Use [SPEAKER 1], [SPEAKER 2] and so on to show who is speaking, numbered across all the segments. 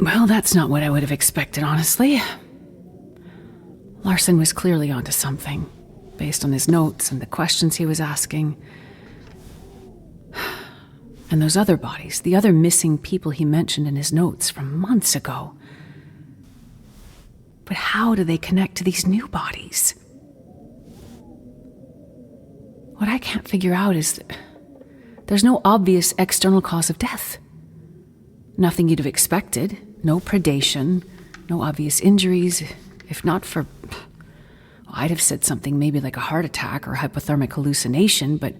[SPEAKER 1] Well, that's not what I would have expected, honestly. Larson was clearly onto something, based on his notes and the questions he was asking. And those other bodies, the other missing people he mentioned in his notes from months ago. But how do they connect to these new bodies? What I can't figure out is that there's no obvious external cause of death. Nothing you'd have expected. No predation, no obvious injuries. If not for... I'd have said something maybe like a heart attack or hypothermic hallucination, but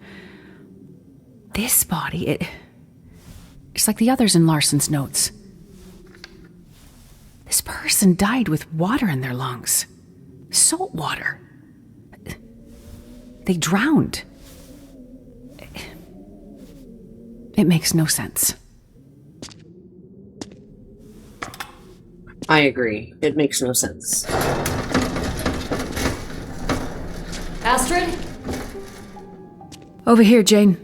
[SPEAKER 1] this body, it's like the others in Larson's notes. This person died with water in their lungs. Salt water. They drowned. It makes no sense.
[SPEAKER 2] I agree. It makes no sense.
[SPEAKER 3] Astrid?
[SPEAKER 1] Over here, Jane.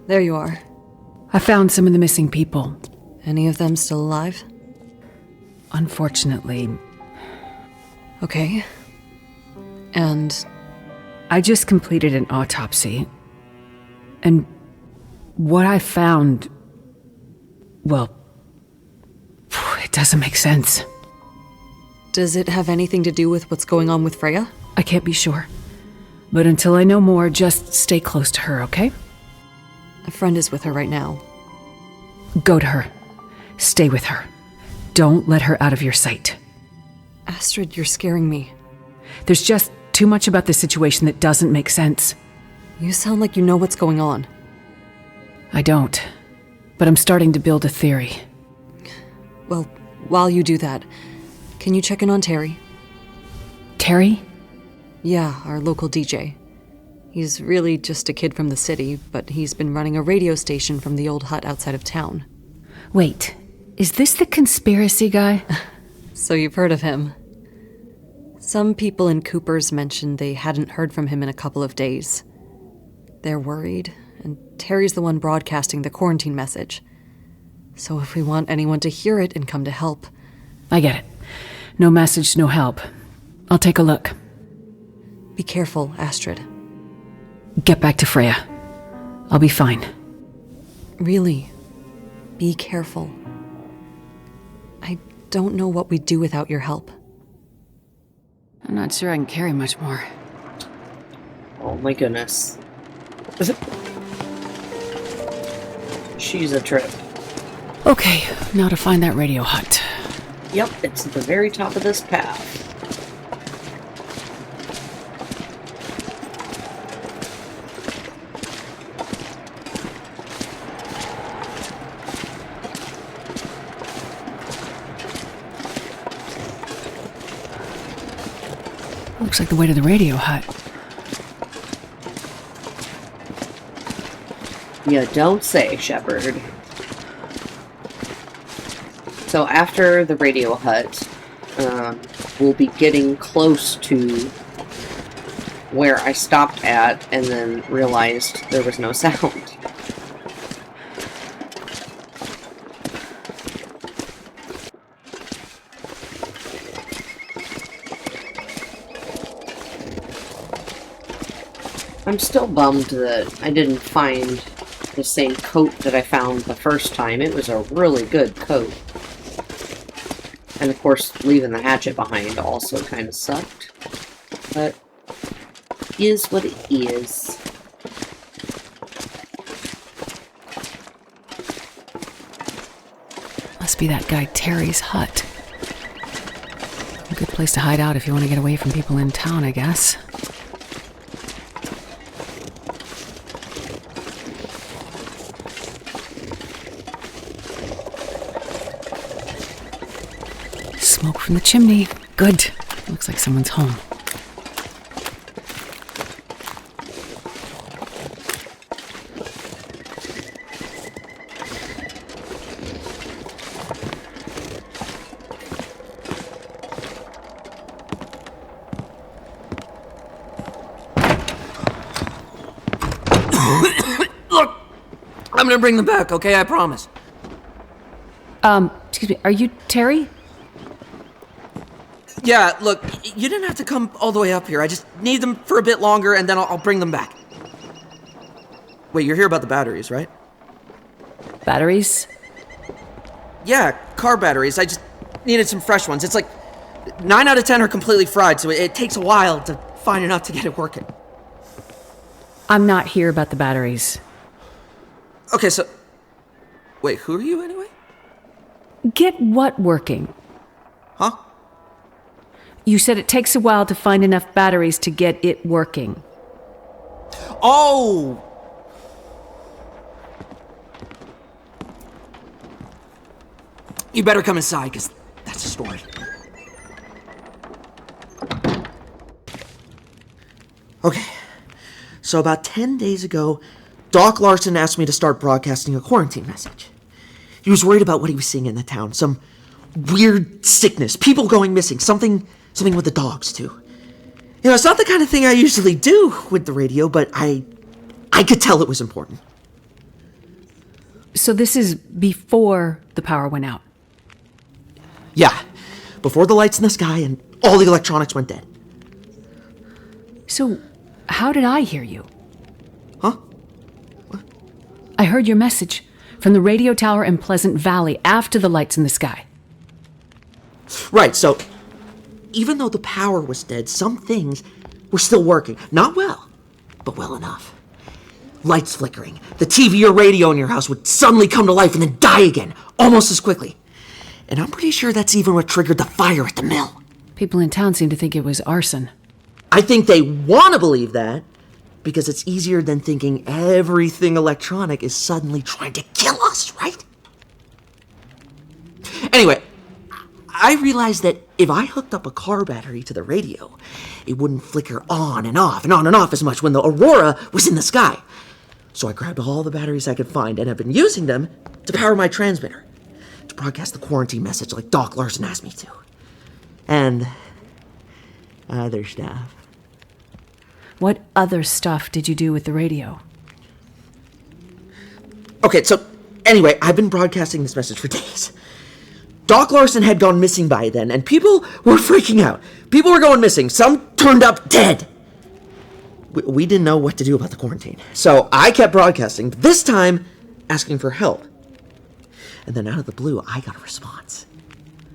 [SPEAKER 3] There you are.
[SPEAKER 1] I found some of the missing people.
[SPEAKER 3] Any of them still alive?
[SPEAKER 1] Unfortunately.
[SPEAKER 3] Okay. And?
[SPEAKER 1] I just completed an autopsy. And what I found... well, it doesn't make sense.
[SPEAKER 3] Does it have anything to do with what's going on with Freya?
[SPEAKER 1] I can't be sure. But until I know more, just stay close to her, okay?
[SPEAKER 3] A friend is with her right now.
[SPEAKER 1] Go to her. Stay with her. Don't let her out of your sight.
[SPEAKER 3] Astrid, you're scaring me.
[SPEAKER 1] There's just too much about this situation that doesn't make sense.
[SPEAKER 3] You sound like you know what's going on.
[SPEAKER 1] I don't. But I'm starting to build a theory.
[SPEAKER 3] Well, while you do that, can you check in on Terry?
[SPEAKER 1] Terry?
[SPEAKER 3] Yeah, our local DJ. He's really just a kid from the city, but he's been running a radio station from the old hut outside of town.
[SPEAKER 1] Wait, is this the conspiracy guy?
[SPEAKER 3] So you've heard of him. Some people in Cooper's mentioned they hadn't heard from him in a couple of days. They're worried, and Terry's the one broadcasting the quarantine message. So if we want anyone to hear it and come to help...
[SPEAKER 1] I get it. No message, no help. I'll take a look.
[SPEAKER 3] Be careful, Astrid.
[SPEAKER 1] Get back to Freya. I'll be fine.
[SPEAKER 3] Really, be careful. I don't know what we'd do without your help.
[SPEAKER 1] I'm not sure I can carry much more.
[SPEAKER 2] Oh my goodness. She's a trip.
[SPEAKER 1] Okay, now to find that radio hut.
[SPEAKER 2] Yep, it's at the very top of this path.
[SPEAKER 1] Looks like the way to the radio hut.
[SPEAKER 2] You don't say, Shepard. So after the radio hut, we'll be getting close to where I stopped at and then realized there was no sound. I'm still bummed that I didn't find the same coat that I found the first time. It was a really good coat. And of course, leaving the hatchet behind also kind of sucked. But is what it is.
[SPEAKER 1] Must be that guy Terry's hut. A good place to hide out if you want to get away from people in town, I guess. Smoke from the chimney. Good. Looks like someone's home.
[SPEAKER 4] Look! I'm gonna bring them back, okay? I promise.
[SPEAKER 1] Excuse me, are you Terry?
[SPEAKER 4] Yeah, look, you didn't have to come all the way up here. I just need them for a bit longer, and then I'll bring them back. Wait, you're here about the batteries, right?
[SPEAKER 1] Batteries?
[SPEAKER 4] Yeah, car batteries. I just needed some fresh ones. It's like 9 out of 10 are completely fried, so it takes a while to find enough to get it working.
[SPEAKER 1] I'm not here about the batteries.
[SPEAKER 4] Okay, so... Wait, who are you anyway?
[SPEAKER 1] Get what working?
[SPEAKER 4] Huh?
[SPEAKER 1] You said it takes a while to find enough batteries to get it working.
[SPEAKER 4] Oh! You better come inside, because that's a story. Okay, so about 10 days ago, Doc Larson asked me to start broadcasting a quarantine message. He was worried about what he was seeing in the town. Some weird sickness, people going missing, something with the dogs, too. You know, it's not the kind of thing I usually do with the radio, but I could tell it was important.
[SPEAKER 1] So this is before the power went out?
[SPEAKER 4] Yeah, before the lights in the sky and all the electronics went dead.
[SPEAKER 1] So, how did I hear you?
[SPEAKER 4] Huh?
[SPEAKER 1] I heard your message from the radio tower in Pleasant Valley after the lights in the sky.
[SPEAKER 4] Right, so even though the power was dead, some things were still working. Not well, but well enough. Lights flickering. The TV or radio in your house would suddenly come to life and then die again, almost as quickly. And I'm pretty sure that's even what triggered the fire at the mill.
[SPEAKER 1] People in town seem to think it was arson.
[SPEAKER 4] I think they want to believe that because it's easier than thinking everything electronic is suddenly trying to kill us, right? Anyway, I realized that if I hooked up a car battery to the radio, it wouldn't flicker on and off and on and off as much when the aurora was in the sky. So I grabbed all the batteries I could find and have been using them to power my transmitter, to broadcast the quarantine message like Doc Larson asked me to. And other stuff.
[SPEAKER 1] What other stuff did you do with the radio?
[SPEAKER 4] Okay, so anyway, I've been broadcasting this message for days. Doc Larson had gone missing by then, and people were freaking out. People were going missing. Some turned up dead. We didn't know what to do about the quarantine. So I kept broadcasting, but this time asking for help. And then out of the blue, I got a response.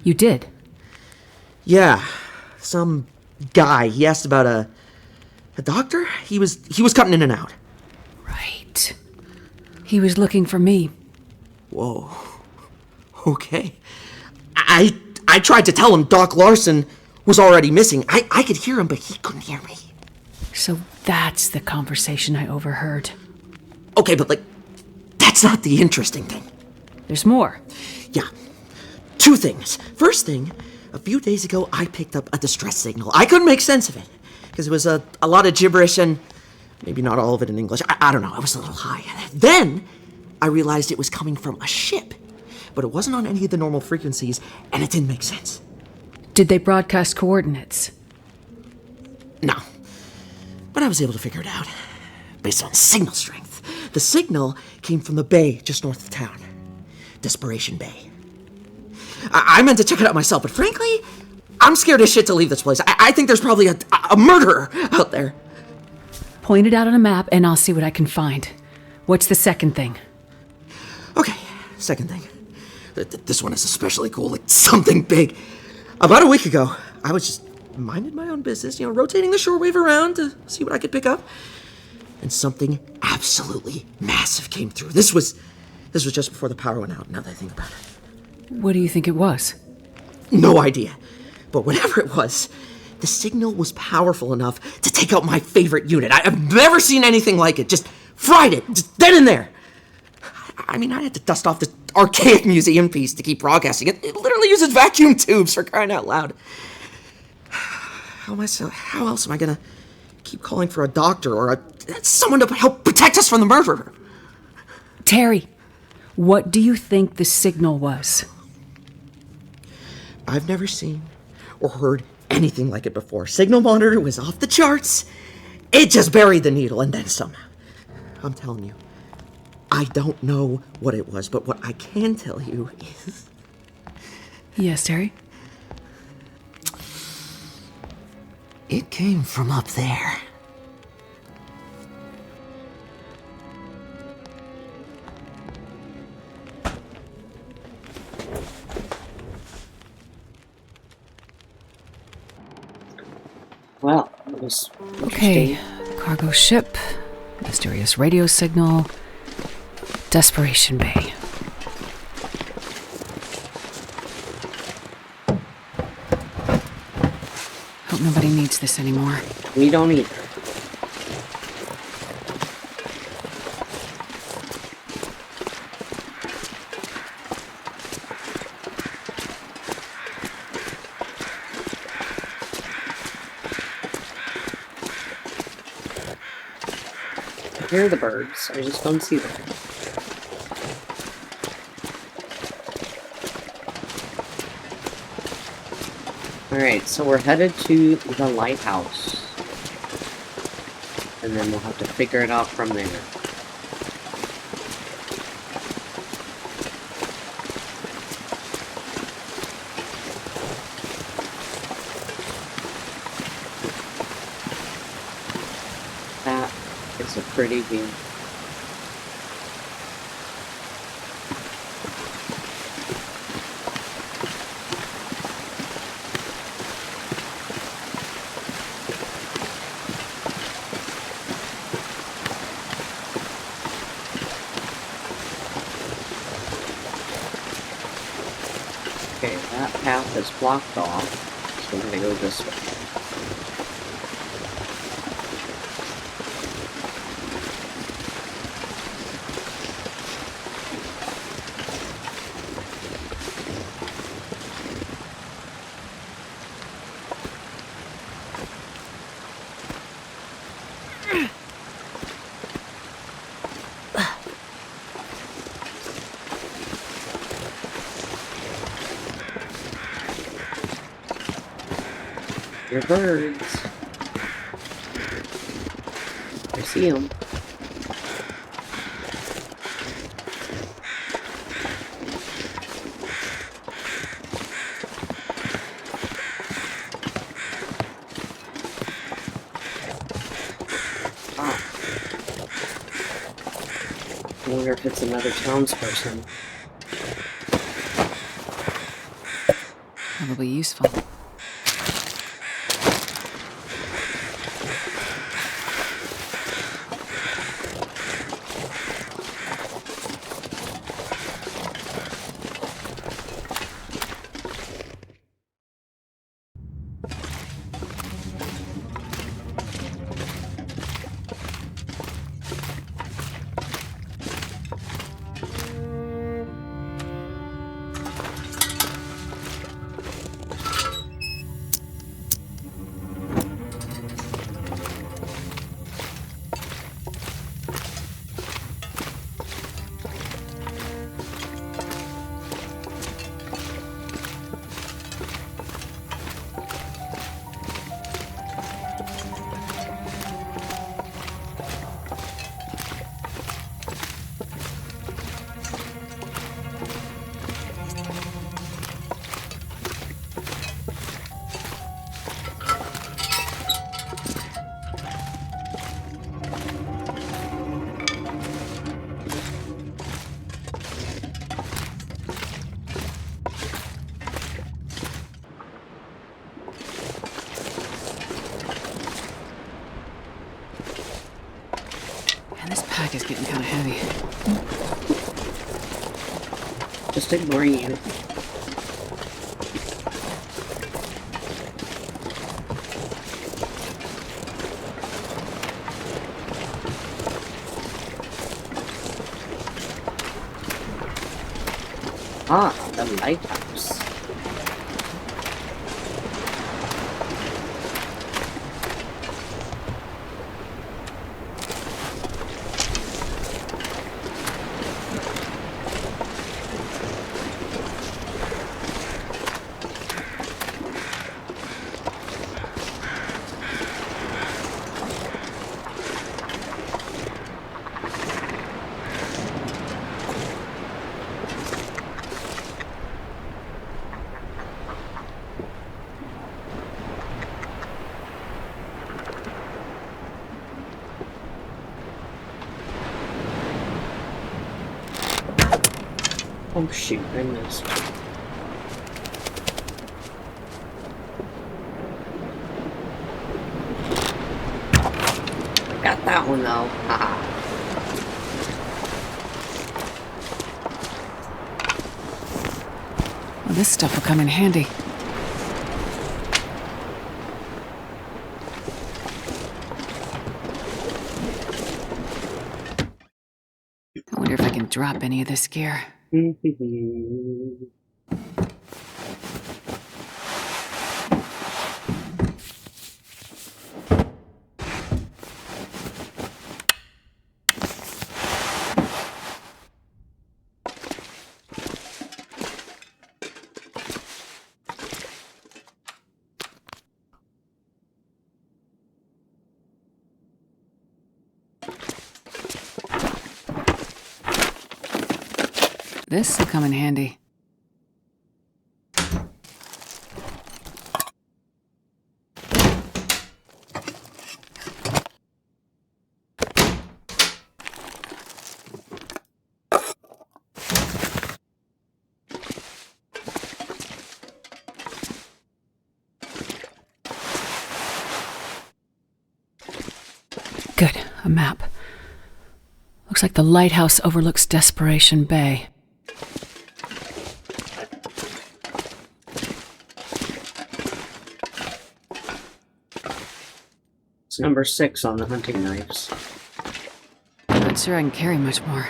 [SPEAKER 1] You did?
[SPEAKER 4] Yeah, some guy. He asked about a doctor? He was cutting in and out.
[SPEAKER 1] Right. He was looking for me.
[SPEAKER 4] Whoa. Okay. I tried to tell him Doc Larson was already missing. I could hear him, but he couldn't hear me.
[SPEAKER 1] So that's the conversation I overheard.
[SPEAKER 4] Okay, but that's not the interesting thing.
[SPEAKER 1] There's more.
[SPEAKER 4] Yeah. 2 things. First thing, a few days ago, I picked up a distress signal. I couldn't make sense of it, because it was a lot of gibberish and maybe not all of it in English. I don't know, I was a little high. Then, I realized it was coming from a ship, but it wasn't on any of the normal frequencies, and it didn't make sense.
[SPEAKER 1] Did they broadcast coordinates?
[SPEAKER 4] No. But I was able to figure it out, based on signal strength. The signal came from the bay just north of town. Desperation Bay. I meant to check it out myself, but frankly, I'm scared as shit to leave this place. I think there's probably a murderer out there.
[SPEAKER 1] Point it out on a map and I'll see what I can find. What's the second thing?
[SPEAKER 4] Okay, second thing. This one is especially cool, like something big. About a week ago, I was just minding my own business, rotating the shortwave around to see what I could pick up. And something absolutely massive came through. This was just before the power went out, now that I think about it.
[SPEAKER 1] What do you think it was?
[SPEAKER 4] No idea. But whatever it was, the signal was powerful enough to take out my favorite unit. I've never seen anything like it. Just fried it, just then and there. I mean, I had to dust off this archaic museum piece to keep broadcasting. It literally uses vacuum tubes, for crying out loud. How else am I gonna keep calling for a doctor or someone to help protect us from the murderer?
[SPEAKER 1] Terry, what do you think the signal was?
[SPEAKER 4] I've never seen or heard anything like it before. Signal monitor was off the charts. It just buried the needle and then some. I'm telling you, I don't know what it was, but what I can tell you is
[SPEAKER 1] Yes, Terry?
[SPEAKER 4] It came from up there.
[SPEAKER 2] Well, it was
[SPEAKER 1] Okay,
[SPEAKER 2] interesting.
[SPEAKER 1] cargo ship, mysterious radio signal, Desperation Bay. Hope nobody needs this anymore.
[SPEAKER 2] We don't either. I hear the birds. I just don't see them. Alright, so we're headed to the lighthouse. And then we'll have to figure it out from there. That is a pretty view. Okay, that path is blocked off, so we're gonna go this way. Your birds. I see them. Ah. I wonder if it's another townsperson.
[SPEAKER 1] Probably useful. Man, this pack is getting kind of heavy.
[SPEAKER 2] Just ignoring you. Ah, the lighthouse. Oh shoot, I missed. Got that one though. Haha.
[SPEAKER 1] Well, this stuff will come in handy. I wonder if I can drop any of this gear. This will come in handy. Good, a map. Looks like the lighthouse overlooks Desperation Bay.
[SPEAKER 2] It's number 6 on the hunting knives.
[SPEAKER 1] Not sure I can carry much more.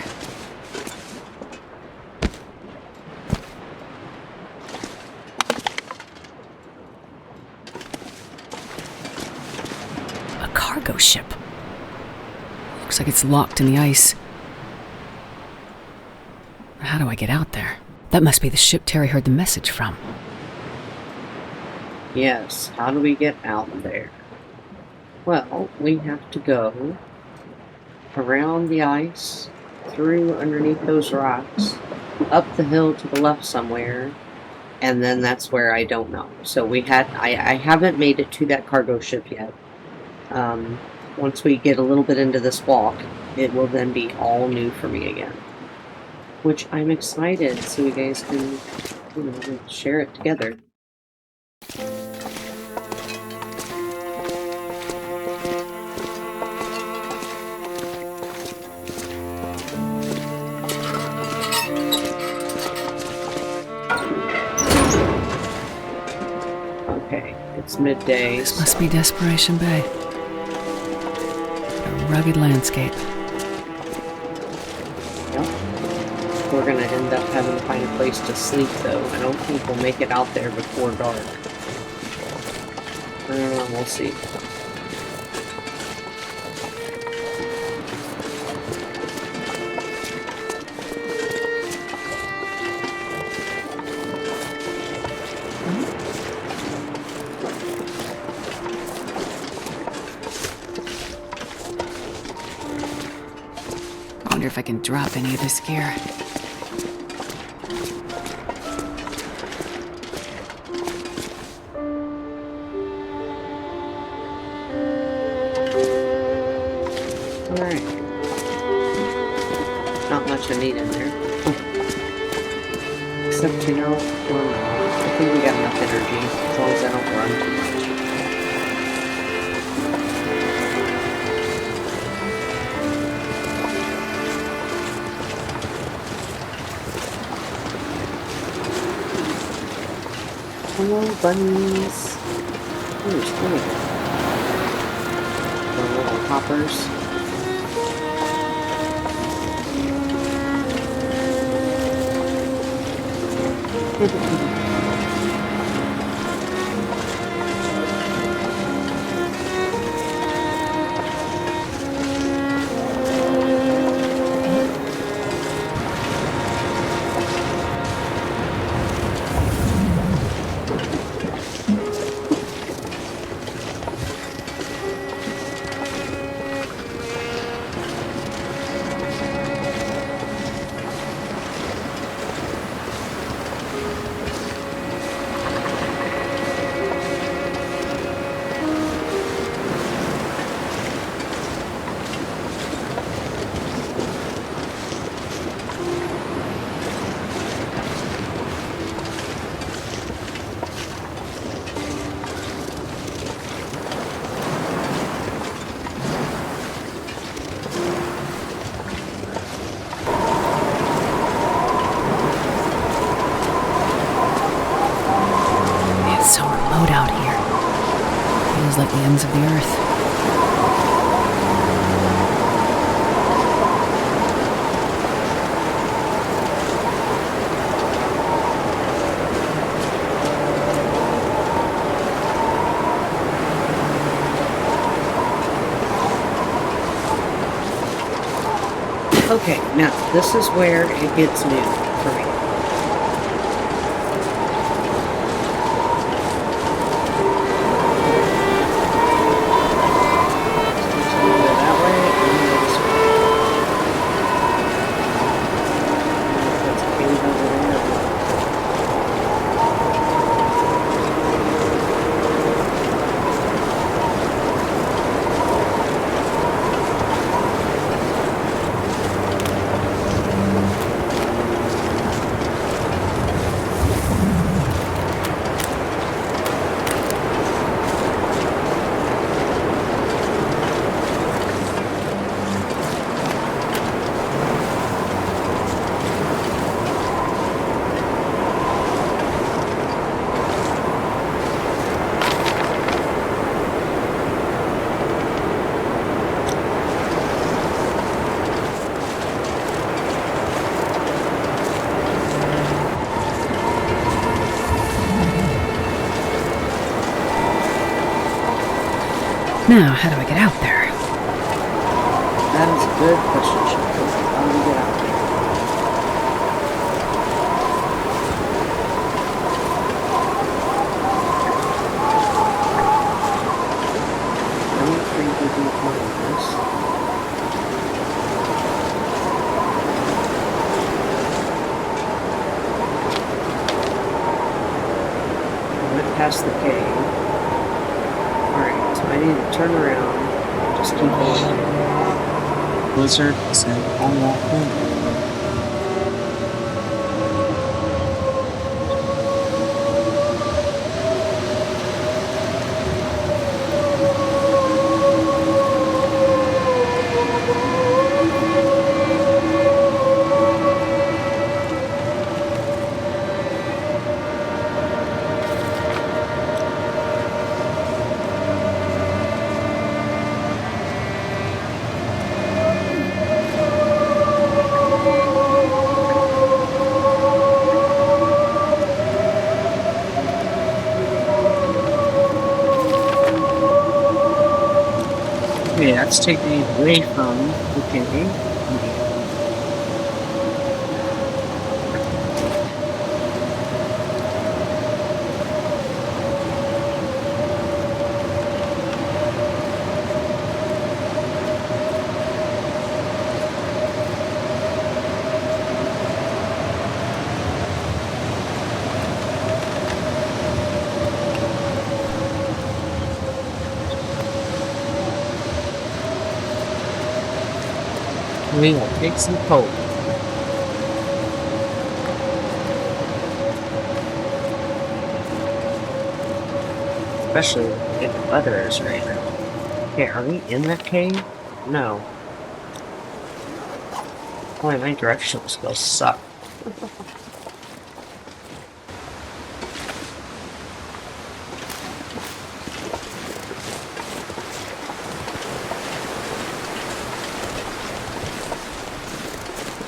[SPEAKER 1] A cargo ship. Looks like it's locked in the ice. How do I get out there? That must be the ship Terry heard the message from.
[SPEAKER 2] Yes, how do we get out there? Well, we have to go around the ice, through underneath those rocks, up the hill to the left somewhere, and then that's where I don't know. So I haven't made it to that cargo ship yet. Once we get a little bit into this walk, it will then be all new for me again. Which I'm excited, so you guys can, share it together. Okay, it's midday.
[SPEAKER 1] This must be Desperation Bay. A rugged landscape.
[SPEAKER 2] We're gonna end up having to find a place to sleep, though. I don't think we'll make it out there before dark. I don't know, we'll see.
[SPEAKER 1] I wonder if I can drop any of this gear.
[SPEAKER 2] Alright. Not much I need in there. Except, I think we got enough energy, as long as I don't run too much. Hello, bunnies. Oh, there's plenty. The little hoppers.
[SPEAKER 1] like the ends of the earth.
[SPEAKER 2] Okay, now this is where it gets new for me. So I'm gonna go that way and go this way. That's a cave over there.
[SPEAKER 1] Now, how do I get out there?
[SPEAKER 2] That is a good question, Shelby. How do we get out there? I don't think we can climb this. I went past the cave. Alright, so I need to turn around and just keep going.
[SPEAKER 5] Blizzard descend on that moon. Okay, that's taking me away from the cave. We will take some cold.
[SPEAKER 2] Especially if the weather is right now. Okay, are we in that cave? No. Boy, my directional skills suck.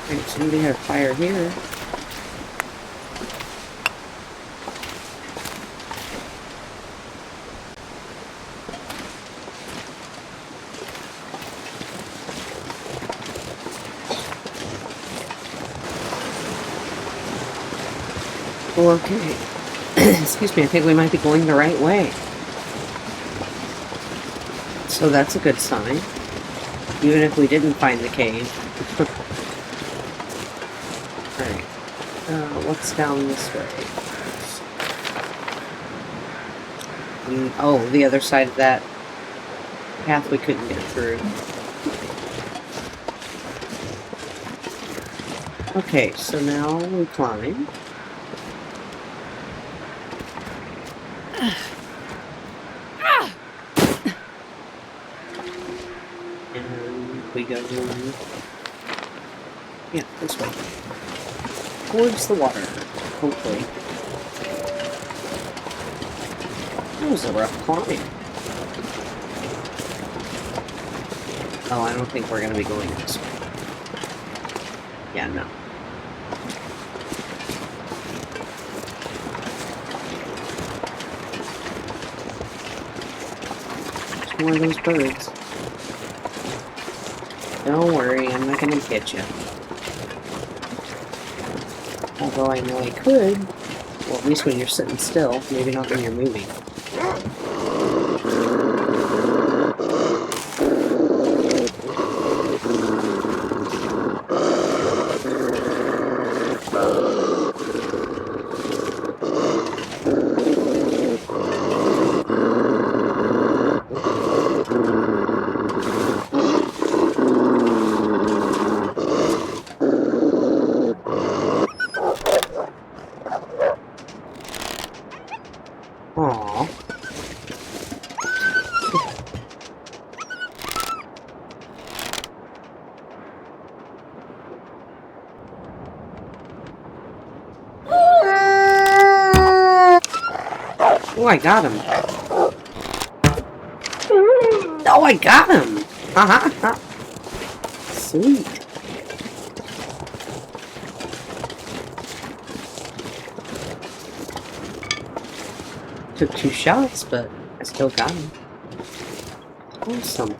[SPEAKER 2] Okay, somebody had a fire here. Okay. Excuse me, I think we might be going the right way. So that's a good sign. Even if we didn't find the cave. Alright. What's down this way? Oh, the other side of that path we couldn't get through. Okay, so now we climb. And we go, yeah, this way. Towards the water, hopefully. That was a rough climb. Oh, I don't think we're gonna be going this way. Yeah, no. There's more of those birds. Don't worry, I'm not gonna get you. Although I know I could. Well, at least when you're sitting still, maybe not when you're moving. Aww. Oh, I got him. Oh, I got him. Sweet. Took 2 shots, but I still got him. Awesome.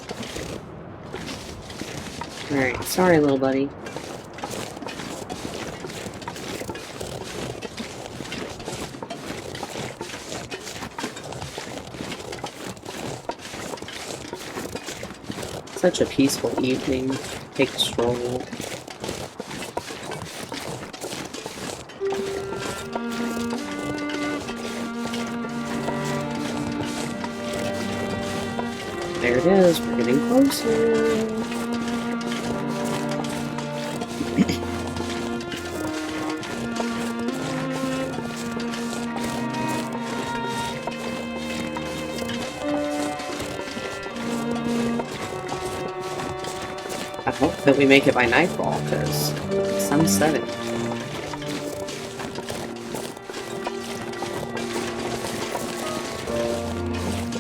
[SPEAKER 2] Alright, sorry, little buddy. Such a peaceful evening. Take a stroll. There it is, we're getting closer. I hope that we make it by nightfall, because the sun's setting.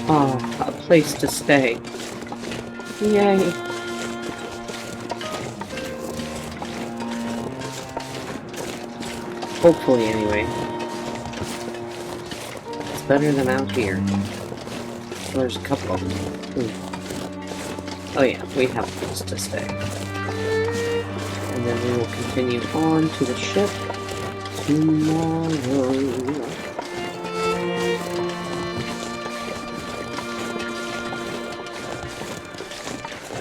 [SPEAKER 2] Oh, a place to stay. Yay. Hopefully, anyway. It's better than out here. There's a couple of them. Oh yeah, we have a place to stay. And then we will continue on to the ship tomorrow.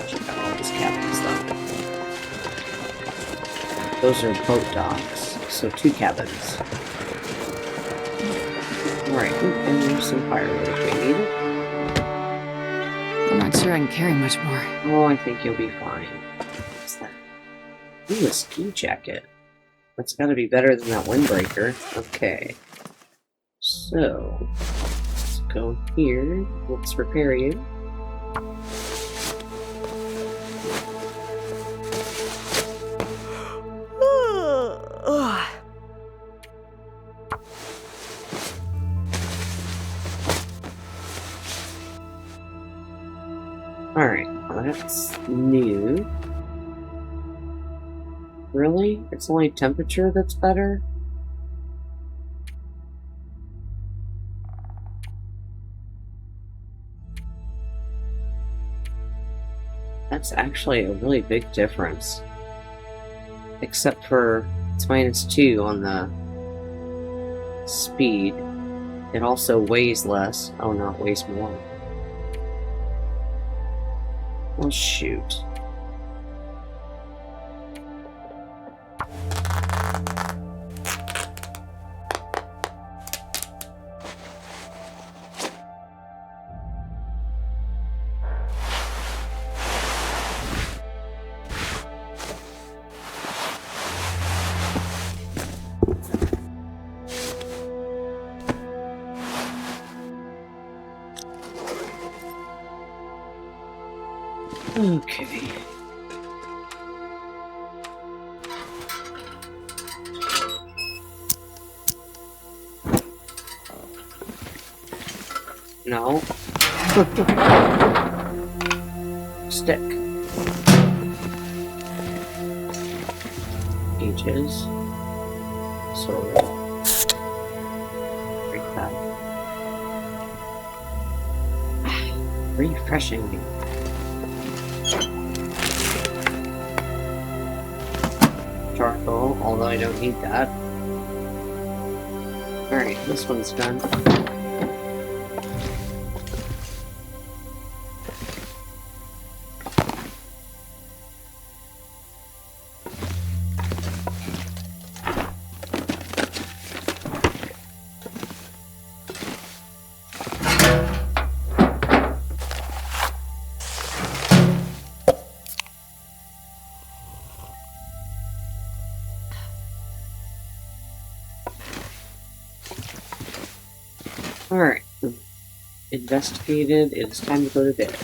[SPEAKER 2] Check out all these cabins though. Those are boat docks, so 2 cabins. Alright, and there's some firewood if we need it.
[SPEAKER 1] I'm not sure I can carry much more.
[SPEAKER 2] Oh, I think you'll be fine. What's that? Ooh, a ski jacket. That's gotta be better than that windbreaker. Okay. So, let's go here. Let's repair you. Alright, well, that's new. Really? It's only temperature that's better? That's actually a really big difference. Except for it's -2 on the speed. It also weighs less. Oh no, it weighs more. Well, shoot. Okay. No. Stick. Peaches. Sword. Drink that. Refreshing. Charcoal, although I don't need that. Alright, this one's done. Alright. Investigated. It's time to go to bed.